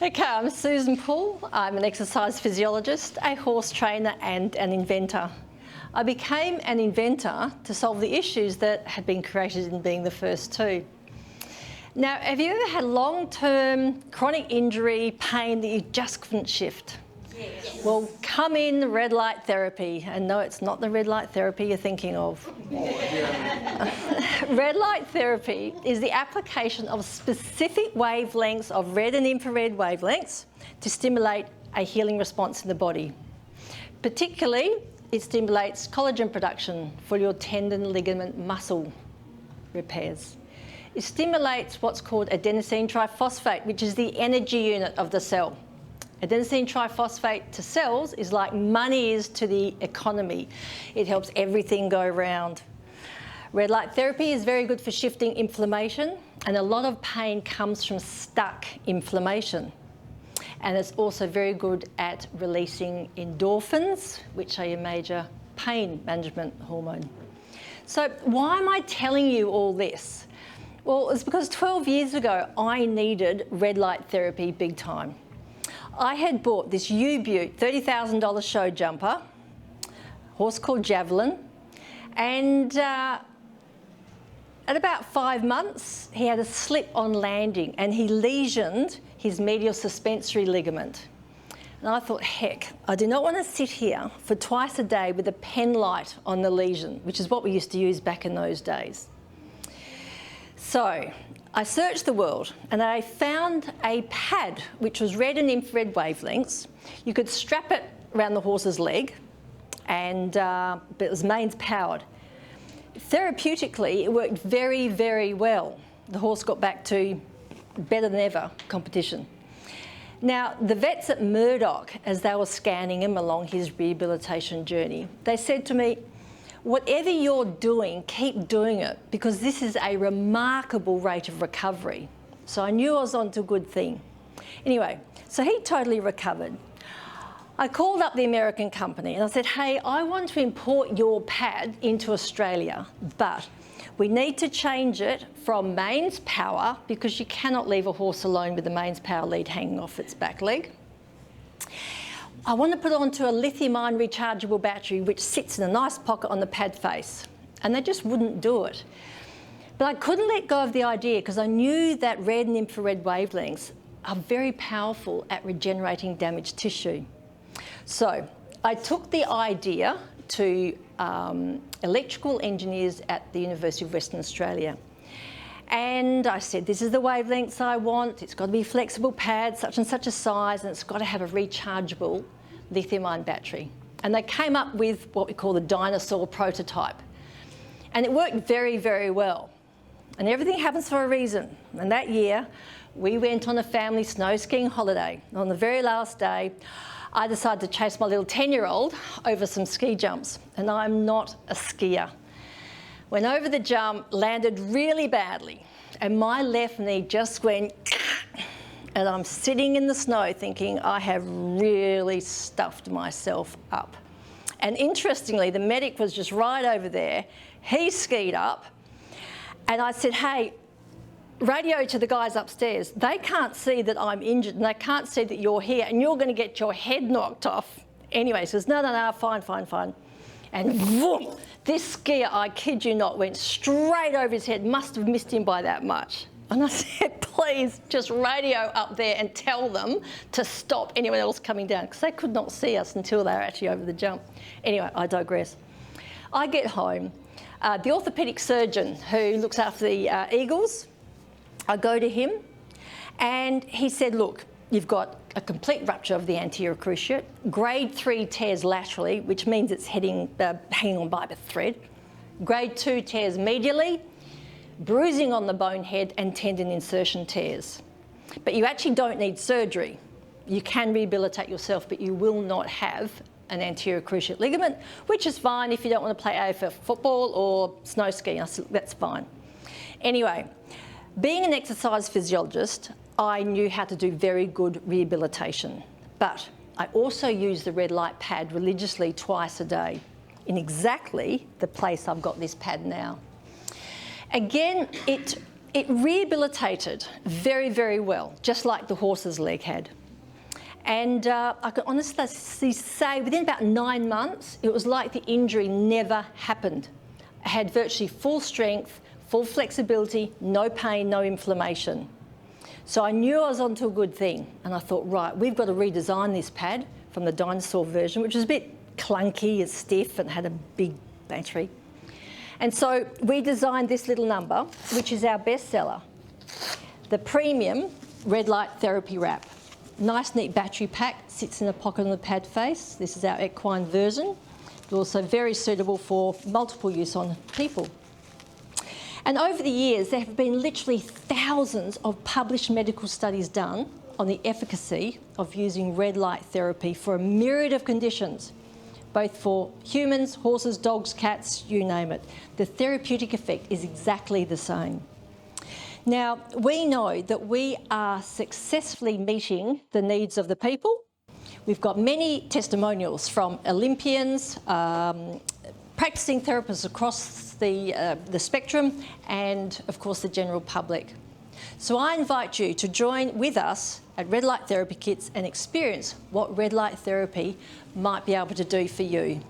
Okay, I'm Susan Poole. I'm an exercise physiologist, a horse trainer and an inventor. I became an inventor to solve the issues that had been created in being the first two. Now, have you ever had long-term chronic injury, pain that you just couldn't shift? Yes. Well, come in red light therapy. And no, it's not the red light therapy you're thinking of. Red light therapy is the application of specific wavelengths of red and infrared wavelengths to stimulate a healing response in the body. Particularly, it stimulates collagen production for your tendon, ligament, muscle repairs. It stimulates what's called adenosine triphosphate, which is the energy unit of the cell. Adenosine triphosphate to cells is like money is to the economy. It helps everything go round. Red light therapy is very good for shifting inflammation, and a lot of pain comes from stuck inflammation. And it's also very good at releasing endorphins, which are your major pain management hormone. So why am I telling you all this? Well, it's because 12 years ago, I needed red light therapy big time. I had bought this U-Butte $30,000 show jumper, horse called Javelin, and at about 5 months, he had a slip on landing and he lesioned his medial suspensory ligament. And I thought, heck, I do not want to sit here for twice a day with a pen light on the lesion, which is what we used to use back in those days. So I searched the world and I found a pad which was red and infrared wavelengths. You could strap it around the horse's leg, and but it was mains powered. Therapeutically, it worked very, very well. The horse got back to better than ever competition. Now, the vets at Murdoch, as they were scanning him along his rehabilitation journey, they said to me, whatever you're doing, keep doing it, because this is a remarkable rate of recovery. So I knew I was onto a good thing. Anyway, so he totally recovered. I called up the American company and I said, hey, I want to import your pad into Australia, but we need to change it from mains power, because you cannot leave a horse alone with the mains power lead hanging off its back leg. I want to put it onto a lithium-ion rechargeable battery which sits in a nice pocket on the pad face. And they just wouldn't do it. But I couldn't let go of the idea, because I knew that red and infrared wavelengths are very powerful at regenerating damaged tissue. So I took the idea to electrical engineers at the University of Western Australia. And I said, this is the wavelengths I want. It's got to be a flexible pad, such and such a size, and it's got to have a rechargeable lithium-ion battery. And they came up with what we call the dinosaur prototype. And it worked very, very well. And everything happens for a reason. And that year, we went on a family snow skiing holiday. On the very last day, I decided to chase my little 10-year-old over some ski jumps. And I'm not a skier. Went over the jump, landed really badly, and my left knee just went, and I'm sitting in the snow thinking, I have really stuffed myself up. And interestingly, the medic was just right over there. He skied up, and I said, hey, radio to the guys upstairs. They can't see that I'm injured, and they can't see that you're here, and you're going to get your head knocked off. Anyway, he says, no, fine. And whoop, this skier, I kid you not, went straight over his head, must have missed him by that much. And I said, please, just radio up there and tell them to stop anyone else coming down, because they could not see us until they were actually over the jump. Anyway, I digress. I get home. The orthopaedic surgeon who looks after the Eagles, I go to him, and he said, look, you've got a complete rupture of the anterior cruciate, grade 3 tears laterally, which means it's hanging on by a thread, grade 2 tears medially, bruising on the bone head, and tendon insertion tears. But you actually don't need surgery. You can rehabilitate yourself, but you will not have an anterior cruciate ligament, which is fine if you don't want to play AFL football or snow skiing. I said, that's fine. Anyway, being an exercise physiologist, I knew how to do very good rehabilitation, but I also use the red light pad religiously twice a day in exactly the place I've got this pad now. Again, it It rehabilitated very, very well, just like the horse's leg had. And I can honestly say within about 9 months, it was like the injury never happened. I had virtually full strength, full flexibility, no pain, no inflammation. So I knew I was onto a good thing. And I thought, right, we've got to redesign this pad from the dinosaur version, which was a bit clunky and stiff and had a big battery. And so we designed this little number, which is our bestseller, the premium red light therapy wrap. Nice neat battery pack, sits in the pocket on the pad face. This is our equine version. It's also very suitable for multiple use on people. And over the years, there have been literally thousands of published medical studies done on the efficacy of using red light therapy for a myriad of conditions, both for humans, horses, dogs, cats, you name it. The therapeutic effect is exactly the same. Now, we know that we are successfully meeting the needs of the people. We've got many testimonials from Olympians, practicing therapists across the spectrum, and of course the general public. So I invite you to join with us at Red Light Therapy Kits and experience what red light therapy might be able to do for you.